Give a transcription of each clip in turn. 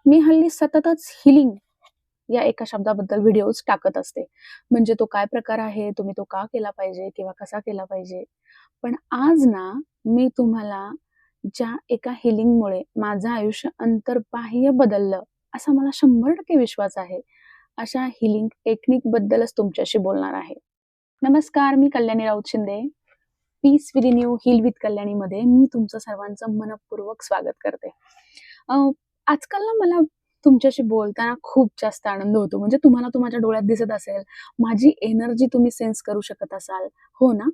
मी हल्ली सततच हिलिंग या एका शब्दाबद्दल व्हिडिओज टाकत असते. म्हणजे तो काय प्रकार आहे, तुम्ही तो का केला पाहिजे किंवा कसा केला पाहिजे. पण आज ना, मी तुम्हाला ज्या एका हिलिंगमुळे माझं आयुष्य अंतर्बाह्य बदललं, असा मला 100% विश्वास आहे. अशा हिलिंग टेक्निकबद्दलच तुमच्याशी बोलणार आहे. नमस्कार, मी Kalyani Raut Shinde. Peace within you, heal with कल्याणीमध्ये मी तुमचं सर्वांचं मनःपूर्वक स्वागत करते. अ, आजकाल ना मला तुमच्याशी बोलताना खूप जास्त आनंद होतो. म्हणजे तुम्हाला तो माझ्या डोळ्यात दिसत असेल, माझी एनर्जी तुम्ही सेन्स करू शकत असाल, हो ना?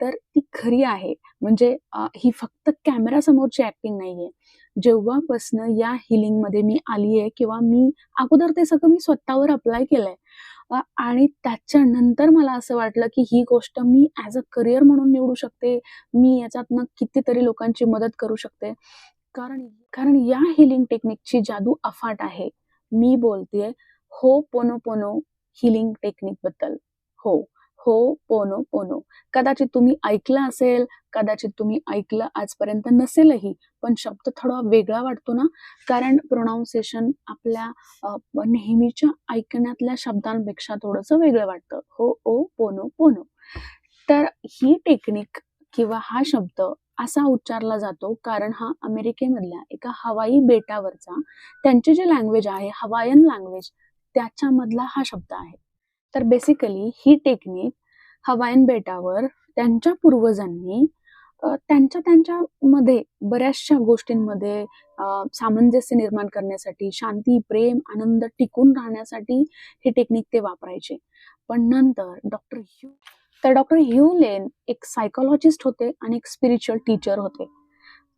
तर ती खरी आहे. म्हणजे ही फक्त कॅमेरासमोरची ॲक्टिंग नाहीये. जेव्हापासनं या हीलिंगमध्ये मी आली आहे किंवा मी अगोदर ते सगळं मी स्वतःवर अप्लाय केलंय. आणि त्याच्यानंतर मला असं वाटलं, की ही गोष्ट मी ॲज अ करियर म्हणून निवडू शकते. मी याच्यातनं कितीतरी लोकांची मदत करू शकते. कारण कारण या हीलिंग टेक्निकची जादू अफाट आहे. मी बोलतेय होपोनोपोनो हीलिंग टेक्निकबद्दल. हो, होपोनोपोनो. कदाचित तुम्ही ऐकलं असेल, कदाचित तुम्ही ऐकलं आजपर्यंत नसेलही, पण शब्द थोडा वेगळा वाटतो ना, कारण प्रोनाउन्सिएशन आपल्या नेहमीच्या ऐकण्यातल्या शब्दांपेक्षा थोडंसं वेगळं वाटतं. होओपोनोपोनो. तर ही टेक्निक किंवा हा शब्द असा उच्चारला जातो कारण हा अमेरिकेमधल्या एका हवाई बेटावरचा त्यांची जी लँग्वेज आहे, हवायन लँग्वेज, त्याच्यामधला हा शब्द आहे. तर बेसिकली ही टेक्निक हवाईन बेटावर त्यांच्या पूर्वजांनी त्यांच्यामध्ये बऱ्याचशा गोष्टींमध्ये सामंजस्य निर्माण करण्यासाठी, शांती, प्रेम, आनंद टिकून राहण्यासाठी ही टेक्निक ते वापरायचे. पण नंतर डॉक्टर ह्यू लेन एक सायकॉलॉजिस्ट होते आणि एक स्पिरिच्युअल टीचर होते.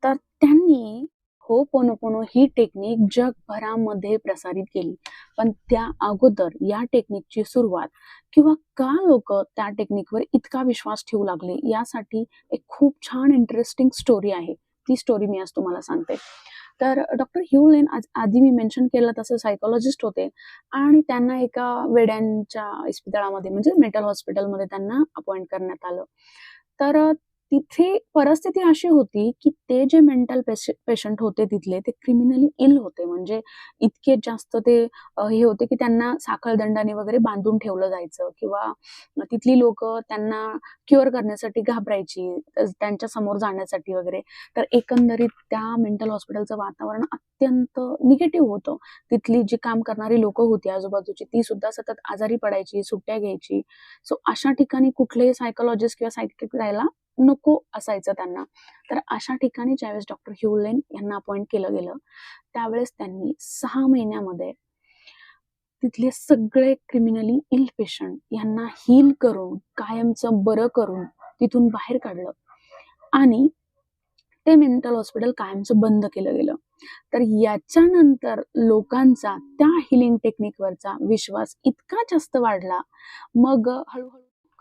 तर त्यांनी होपोनोपोनो ही टेक्निक जगभरामध्ये प्रसारित केली. पण त्या अगोदर या टेक्निकची सुरुवात किंवा का लोकं त्या टेक्निकवर इतका विश्वास ठेवू लागले, यासाठी एक खूप छान इंटरेस्टिंग स्टोरी आहे. ती स्टोरी मी आज तुम्हाला सांगते. तर डॉक्टर ह्यू लेन आधी मी मेन्शन केलं तसं सायकॉलॉजिस्ट होते आणि त्यांना एका वेड्यांच्या इस्पितळामध्ये म्हणजे मेंटल हॉस्पिटलमध्ये त्यांना अपॉइंट करण्यात आलं. तर तिथे परिस्थिती अशी होती, की ते जे मेंटल पेशंट होते तिथले, ते क्रिमिनली इल होते. म्हणजे इतके जास्त ते हे होते, की त्यांना साखळदंडाने वगैरे बांधून ठेवलं जायचं किंवा तिथली लोकं त्यांना क्युअर करण्यासाठी घाबरायची, त्यांच्या समोर जाण्यासाठी वगैरे. तर एकंदरीत त्या मेंटल हॉस्पिटलचं वातावरण अत्यंत निगेटिव्ह होतं. तिथली जी काम करणारी लोकं होती आजूबाजूची, ती सुद्धा सतत आजारी पडायची, सुट्ट्या घ्यायची. सो अशा ठिकाणी कुठलेही सायकॉलॉजिस्ट किंवा सायकियाट्रिस्ट जायला नको असायचं त्यांना. तर अशा ठिकाणी ज्यावेळेस डॉक्टर ह्यू लेन यांना अपॉइंट केलं गेलं, त्यावेळेस त्यांनी 6 महिन्यामध्ये तिथले सगळे क्रिमिनली इल पेशंट यांना हील करून, कायमचं बरं करून तिथून बाहेर काढलं आणि ते मेंटल हॉस्पिटल कायमचं बंद केलं गेलं. तर याच्यानंतर लोकांचा त्या हीलिंग टेक्निकवरचा विश्वास इतका जास्त वाढला. मग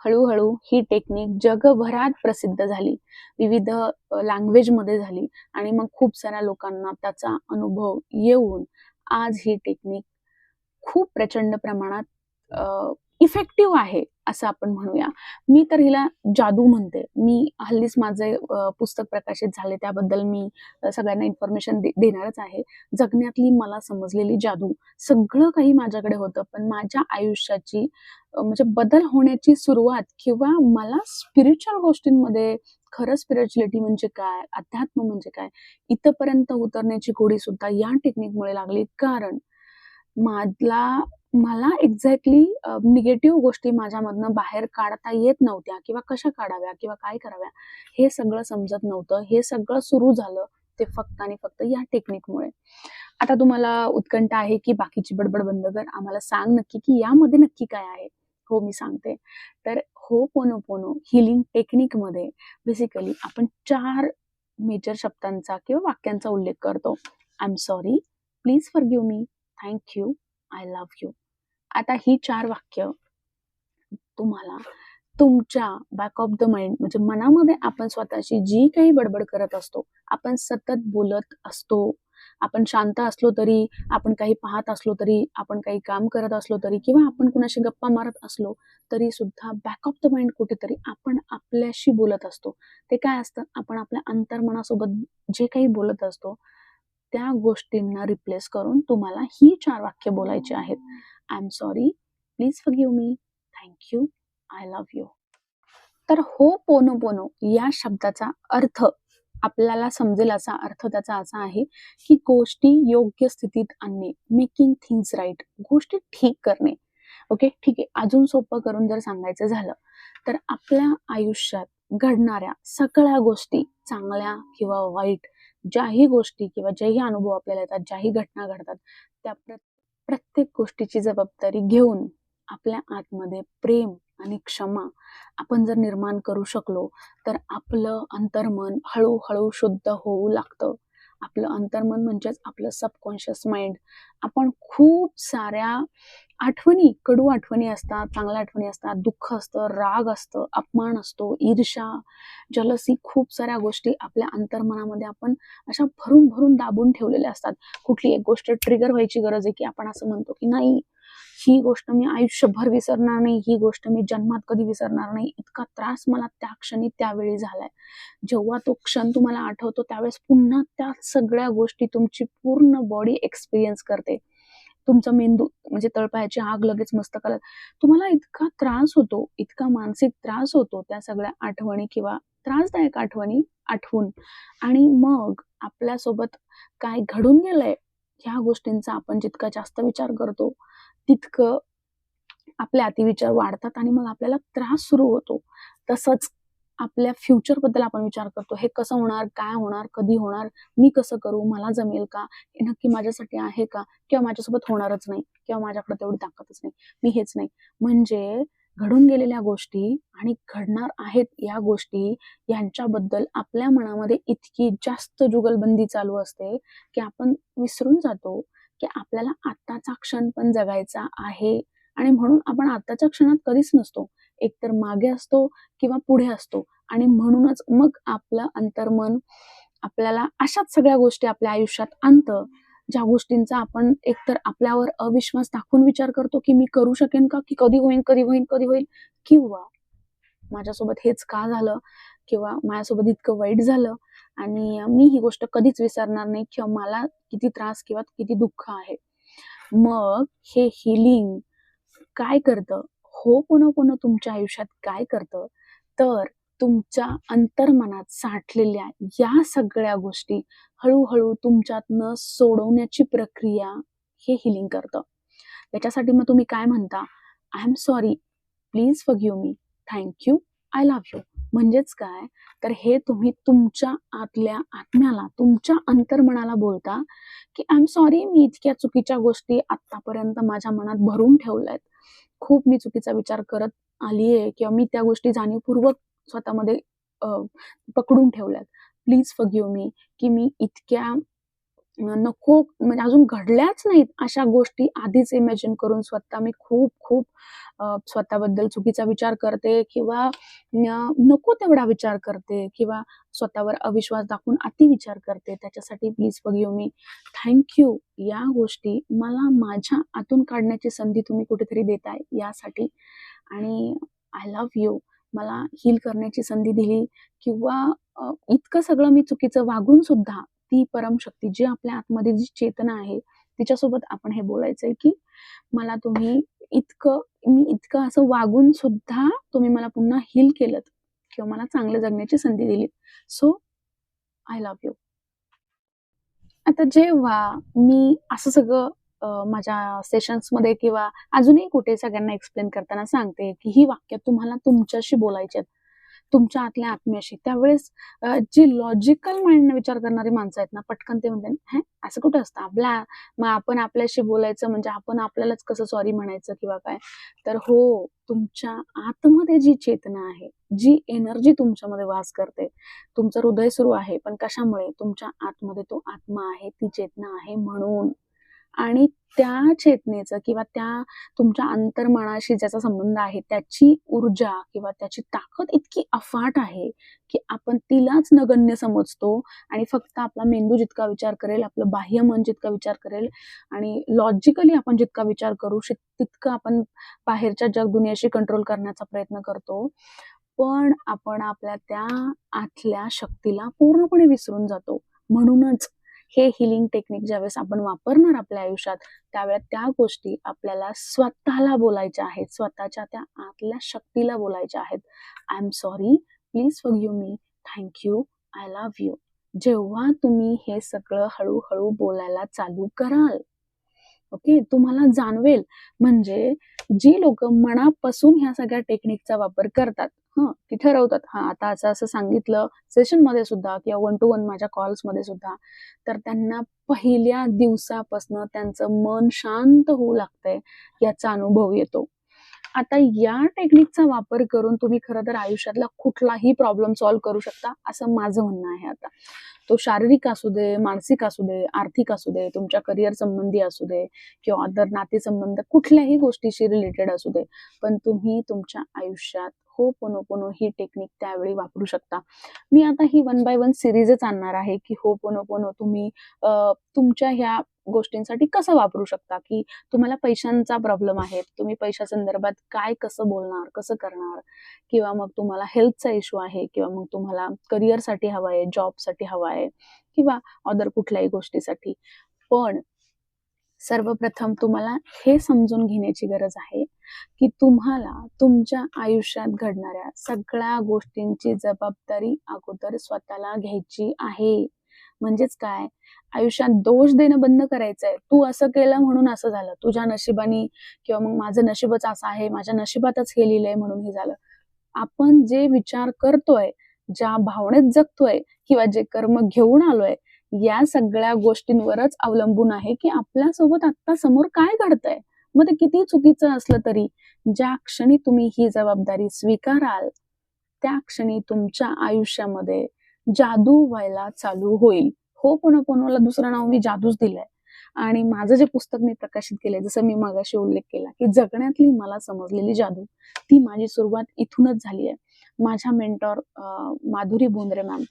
हळू-हळू ही टेक्निक जगभरात प्रसिद्ध झाली. विविध लँग्वेजमध्ये झाली आणि मग खूप साऱ्या लोकांना त्याचा अनुभव येऊन आज ही टेक्निक खूप प्रचंड प्रमाणात इफेक्टिव्ह आहे, असं आपण म्हणूया. मी तर हिला जादू म्हणते. मी हल्लीच माझे पुस्तक प्रकाशित झाले, त्याबद्दल मी सगळ्यांना इन्फॉर्मेशन देणारच आहे. जगण्यातली मला समजलेली जादू. सगळं काही माझ्याकडे होतं, पण माझ्या आयुष्याची म्हणजे बदल होण्याची सुरुवात किंवा मला स्पिरिच्युअल गोष्टींमध्ये खरं स्पिरिच्युअलिटी म्हणजे काय, अध्यात्म म्हणजे काय, इथपर्यंत उतरण्याची गोडी सुद्धा या टेक्निकमुळे लागली. कारण मला मला एक्झॅक्टली निगेटिव्ह गोष्टी माझ्यामधनं बाहेर काढता येत नव्हत्या किंवा कशा काढाव्या किंवा काय कराव्या, हे सगळं समजत नव्हतं. हे सगळं सुरू झालं ते फक्त आणि फक्त या टेक्निकमुळे. आता तुम्हाला उत्कंठा आहे, की बाकीची बडबड बंद कर. आम्हाला सांग नक्की, की यामध्ये नक्की काय आहे? हो, मी सांगते. तर होपोनोपोनो हीलिंग टेक्निकमध्ये बेसिकली आपण 4 मेजर शब्दांचा किंवा वाक्यांचा उल्लेख करतो. I am sorry, please forgive me, thank you, I love you. आता ही 4 वाक्य तुम्हाला तुमच्या बॅक ऑफ द माइंड म्हणजे मनामध्ये आपण स्वतःशी जी काही बडबड करत असतो, आपण सतत बोलत असतो. आपण शांत असलो तरी, आपण काही पाहत असलो तरी, आपण काही काम करत असलो तरी किंवा आपण कुणाशी गप्पा मारत असलो तरी सुद्धा बॅक ऑफ द माइंड कुठेतरी आपण आपल्याशी बोलत असतो. ते काय असतं? आपण आपल्या अंतर्मनासोबत जे काही बोलत असतो, त्या गोष्टींना रिप्लेस करून तुम्हाला ही 4 वाक्य बोलायची आहेत. I am sorry, please forgive me, thank you, I love you. तर होपोनोपोनो या शब्दाचा अर्थ आपल्याला समजेल असा अर्थ त्याचा असा आहे की गोष्टी योग्य स्थितीत आणणे, मेकिंग थिंग्स राईट, गोष्टी ठीक करणे. ओके, ठीक आहे. अजून सोपं करून जर सांगायचं झालं तर आपल्या आयुष्यात घडणाऱ्या सगळ्या गोष्टी, चांगल्या किंवा वाईट, ज्याही गोष्टी किंवा जेही अनुभव आपल्याला येतात, ज्याही घटना घडतात, त्या प्रत्येक गोष्टीची जबाबदारी घेऊन आपल्या आतमध्ये प्रेम आणि क्षमा आपण जर निर्माण करू शकलो तर आपलं अंतर्मन हळूहळू शुद्ध होऊ लागतं. आपलं अंतर्मन म्हणजेच आपलं सबकॉन्शियस माइंड. आपण खूप साऱ्या आठवणी, कडू आठवणी असतात, चांगल्या आठवणी असतात, दुःख असतं, राग असतं, अपमान असतो, ईर्ष्या, जलसी, खूप साऱ्या गोष्टी आपल्या अंतर्मनामध्ये आपण अशा भरून भरून दाबून ठेवलेल्या असतात. कुठली एक गोष्ट ट्रिगर व्हायची गरज आहे की आपण असं म्हणतो की नाही, ही गोष्ट मी आयुष्यभर विसरणार नाही, ही गोष्ट मी जन्मात कधी विसरणार नाही. इतका त्रास मला त्या क्षणी त्यावेळी झालाय. जेव्हा तो क्षण तुम्हाला आठवतो त्यावेळेस पुन्हा त्या सगळ्या गोष्टी तुमची पूर्ण बॉडी एक्सपिरियन्स करते. तुमचा मेंदू म्हणजे तळपायाची आग लगेच मस्तकाला, तुम्हाला इतका त्रास होतो, इतका मानसिक त्रास होतो त्या सगळ्या आठवणी किंवा त्रासदायक आठवणी आठवून. आणि मग आपल्यासोबत काय घडून गेलंय ह्या गोष्टींचा आपण जितका जास्त विचार करतो तितकं आपले अतिविचार वाढतात आणि मग आपल्याला त्रास सुरू होतो. तसंच आपल्या फ्युचरबद्दल आपण विचार करतो. हे कसं होणार? काय होणार? कधी होणार? मी कसं करू? मला जमेल का? हे नक्की माझ्यासाठी आहे का? किंवा माझ्यासोबत होणारच नाही किंवा माझ्याकडे तेवढी ताकदच नाही. मी हेच नाही. म्हणजे घडून गेलेल्या गोष्टी आणि घडणार आहेत या गोष्टी यांच्याबद्दल आपल्या मनामध्ये इतकी जास्त जुगलबंदी चालू असते की आपण विसरून जातो की आपल्याला आत्ताचा क्षण पण जगायचा आहे. आणि म्हणून आपण आत्ताच्या क्षणात कधीच नसतो. एकतर मागे असतो किंवा पुढे असतो. आणि म्हणूनच मग आपलं अंतर्मन आपल्याला अशाच सगळ्या गोष्टी आपल्या आयुष्यात आणतं, ज्या गोष्टींचा आपण एकतर आपल्यावर अविश्वास दाखवून विचार करतो की मी करू शकेन का? की कधी होईल, कधी होईल, कधी होईल? किंवा माझ्यासोबत हेच का झालं? किंवा माझ्यासोबत इतकं वाईट झालं आणि मी ही गोष्ट कधीच विसरणार नाही किंवा मला किती त्रास किंवा किती दुःख आहे. मग हे हीलिंग काय करतं? होपोनोपोनो तुमच्या आयुष्यात काय करतं? तर तुमच्या अंतर्मनात साठलेल्या या सगळ्या गोष्टी हळूहळू तुमच्यातनं सोडवण्याची प्रक्रिया हे हीलिंग करतं. याच्यासाठी मग तुम्ही काय म्हणता? I am sorry, please forgive me, thank you, I love you. म्हणजेच काय? तर हे तुम्ही तुमच्या आतल्या आत्म्याला, तुमच्या अंतर्मनाला बोलता की आय एम सॉरी, मी इतक्या चुकीच्या गोष्टी आतापर्यंत माझ्या मनात भरून ठेवल्यात. खूप मी चुकीचा विचार करत आलीये किंवा मी त्या गोष्टी जाणीवपूर्वक स्वतःमध्ये पकडून ठेवल्यात. प्लीज फॉरगिव्ह मी, की मी इतक्या नको म्हणजे अजून घडल्याच नाहीत अशा गोष्टी आधीच इमॅजिन करून स्वतः मी खूप खूप स्वतःबद्दल चुकीचा विचार करते किंवा नको तेवढा विचार करते किंवा स्वतःवर अविश्वास दाखवून अतिविचार करते. त्याच्यासाठी please forgive me, thank you. या गोष्टी मला माझ्या आतून काढण्याची संधी तुम्ही कुठेतरी देताय यासाठी. आणि आय लव्ह यू, मला हील करण्याची संधी दिली किंवा इतकं सगळं मी चुकीचं वागून सुद्धा ती परमशक्ती जी आपल्या आतमध्ये जी चेतना आहे तिच्यासोबत आपण हे बोलायचंय की मला तुम्ही मी इतकं असं वागून सुद्धा तुम्ही मला पुन्हा हील केलत किंवा मला चांगलं जगण्याची संधी दिलीत. So I love you. आता जेव्हा मी असं सगळं माझ्या सेशन्समध्ये किंवा अजूनही कुठे सगळ्यांना एक्सप्लेन करताना सांगते की ही वाक्य तुम्हाला तुमच्याशी बोलायची आहेत, तुमच्या आतल्या आत्म्याशी. त्यावेळेस जी लॉजिकल माइंडने विचार करणारी माणसं आहेत ना, पटकन ते म्हणतात, "हे असं कुठं असतं? मग आपण आपल्याशी बोलायचं म्हणजे आपण आपल्यालाच कसं सॉरी म्हणायचं किंवा काय?" तर हो, तुमच्या आतमध्ये जी चेतना आहे, जी एनर्जी तुमच्यामध्ये वास करते, तुमचं हृदय सुरू आहे, पण कशामुळे? तुमच्या आतमध्ये तो आत्मा आहे, ती चेतना आहे म्हणून. आणि त्या चेतनेचं किंवा त्या तुमच्या अंतर्मनाशी ज्याचा संबंध आहे त्याची ऊर्जा किंवा त्याची ताकद इतकी अफाट आहे की आपण तिलाच नगण्य समजतो आणि फक्त आपला मेंदू जितका विचार करेल, आपलं बाह्य मन जितका विचार करेल आणि लॉजिकली आपण जितका विचार करू तितकं आपण बाहेरच्या जगदुनियाशी कंट्रोल करण्याचा प्रयत्न करतो. पण आपण आपल्या त्या आतल्या शक्तीला पूर्णपणे विसरून जातो. म्हणूनच हे हिलिंग टेक्निक ज्यावेळेस आपण वापरणार आपल्या आयुष्यात, त्यावेळेस त्या गोष्टी आपल्याला स्वतःला बोलायच्या आहेत, स्वतःच्या त्या आतल्या शक्तीला बोलायच्या आहेत. I am sorry, please forgive me, thank you, I love you. जेव्हा तुम्ही हे सगळं हळूहळू बोलायला चालू कराल, ओके, तुम्हाला जाणवेल. म्हणजे जी लोक मनापासून ह्या सगळ्या टेक्निकचा वापर करतात, की ठरवतात, आता असं असं सांगितलं सेशनमध्ये सुद्धा किंवा 1 to 1 माझ्या कॉल्समध्ये सुद्धा, तर त्यांना पहिल्या दिवसापासून त्यांचं मन शांत होऊ लागतंय याचा अनुभव येतो. आता या टेक्निकचा वापर करून तुम्ही खरं तर आयुष्यातला कुठलाही प्रॉब्लेम सॉल्व्ह करू शकता, असं माझं म्हणणं आहे. आता तो शारीरिक असू दे, मानसिक असू दे, आर्थिक असू दे, तुमच्या करिअर संबंधी असू दे किंवा अदर नातेसंबंध कुठल्याही गोष्टीशी रिलेटेड असू दे, पण तुम्ही तुमच्या आयुष्यात होपोनोपोनो ही टेक्निक त्यावेळी वापरू शकता. मी आता ही 1 बाय 1 सिरीजच आणणार आहे, की होपोनोपोनो तुम्ही तुमच्या ह्या गोष्टींसाठी कसं वापरू शकता, की तुम्हाला पैशांचा प्रॉब्लेम आहे, तुम्ही पैशासंदर्भात काय कसं बोलणार, कसं करणार, किंवा मग तुम्हाला हेल्थचा इश्यू आहे, किंवा मग तुम्हाला करिअरसाठी हवा आहे, जॉबसाठी हवा आहे, किंवा अदर कुठल्याही गोष्टीसाठी. पण सर्वप्रथम तुम्हाला हे समजून घेण्याची गरज आहे, की तुम्हाला तुमच्या आयुष्यात घडणाऱ्या सगळ्या गोष्टींची जबाबदारी अगोदर स्वतःला घ्यायची आहे. म्हणजेच काय, आयुष्यात दोष देणं बंद करायचंय. तू असं केलं म्हणून असं झालं, तुझ्या नशिबानी, किंवा मग माझं नशीबच असं आहे, माझ्या नशिबातच हे लिहिलंय म्हणून हे झालं. आपण जे विचार करतोय, ज्या भावनेत जगतोय, किंवा जे कर्म घेऊन आलोय, या सगळ्या गोष्टींवरच अवलंबून आहे, की आपल्यासोबत आत्ता समोर काय घडतंय. मग ते किती चुकीचं असलं तरी, ज्या क्षणी तुम्ही ही जबाबदारी स्वीकाराल, त्या क्षणी तुमच्या आयुष्यामध्ये जादू व्हायला चालू होईल. होपोनोपोनोला दुसरं नाव मी जादूच दिलंय. आणि माझं जे पुस्तक मी प्रकाशित केलंय, जसं मी मगाशी उल्लेख केला, की जगण्यातली मला समजलेली जादू, ती माझी सुरुवात इथूनच झाली आहे. माझ्या मेंटॉर माधुरी बोंद्रे मॅम,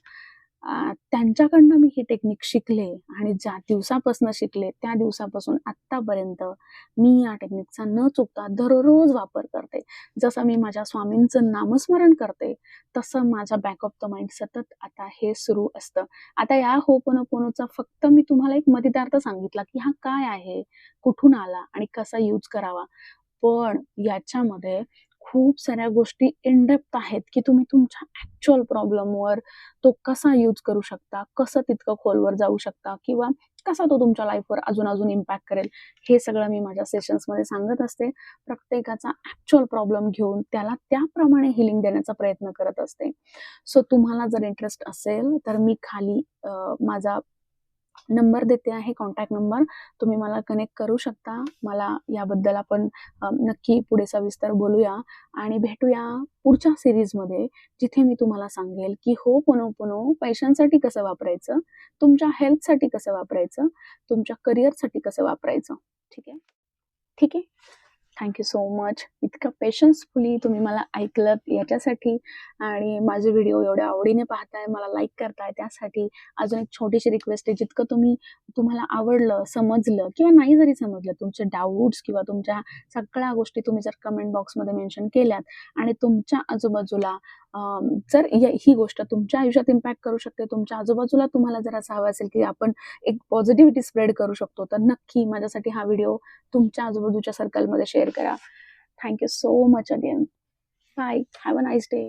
त्यांच्याकडनं मी ही टेक्निक शिकले, आणि ज्या दिवसापासून शिकले त्या दिवसापासून आत्तापर्यंत मी या टेक्निकचा न चुकता दररोज वापर करते. जसं मी माझ्या स्वामींचं नामस्मरण करते, तसं माझ्या बॅक ऑफ द माइंड सतत आता हे सुरू असतं. आता या होपोनोपोनोचा फक्त मी तुम्हाला एक मतितार्थ सांगितला, की हा काय आहे, कुठून आला आणि कसा यूज करावा. पण याच्यामध्ये खूप साऱ्या गोष्टी इन डेप्थ आहेत, की तुम्ही तुमच्या ॲक्चुअल प्रॉब्लेमवर तो कसा यूज करू शकता, कसं तितकं खोलवर जाऊ शकता, किंवा कसा तो तुमच्या लाईफवर अजून इम्पॅक्ट करेल, हे सगळं मी माझ्या सेशन्समध्ये सांगत असते. प्रत्येकाचा ॲक्चुअल प्रॉब्लेम घेऊन त्याला त्याप्रमाणे हिलिंग देण्याचा प्रयत्न करत असते. सो तुम्हाला जर इंटरेस्ट असेल तर मी खाली माझा नंबर देते आहे, कॉन्टॅक्ट नंबर. तुम्ही मला कनेक्ट करू शकता. मला याबद्दल आपण नक्की पुढे सविस्तर बोलूया आणि भेटूया पुढच्या सीरीजमध्ये, जिथे मी तुम्हाला सांगेल की होपोनोपोनो पैशांसाठी कसं वापरायचं, तुमच्या हेल्थसाठी कसं वापरायचं, तुमच्या करिअरसाठी कसं वापरायचं. ठीक आहे? ठीक आहे. Thank you so much. इतकं पेशन्सफुली तुम्ही मला ऐकलत याच्यासाठी, आणि माझे व्हिडिओ एवढ्या आवडीने पाहताय, मला लाईक करताय, त्यासाठी अजून एक छोटीशी रिक्वेस्ट आहे. जितकं तुम्हाला आवडलं, समजलं, किंवा नाही जरी समजलं, तुमचे डाऊट्स किंवा तुमच्या सगळ्या गोष्टी तुम्ही जर कमेंट बॉक्समध्ये मेन्शन केल्यात, आणि तुमच्या आजूबाजूला जर ही गोष्ट तुमच्या आयुष्यात इम्पॅक्ट करू शकते, तुमच्या आजूबाजूला तुम्हाला जर असं हवं असेल की आपण एक पॉझिटिव्हिटी स्प्रेड करू शकतो, तर नक्की माझ्यासाठी हा व्हिडिओ तुमच्या आजूबाजूच्या सर्कलमध्ये शेअर करा. Thank you so much again. Bye. Have a nice day.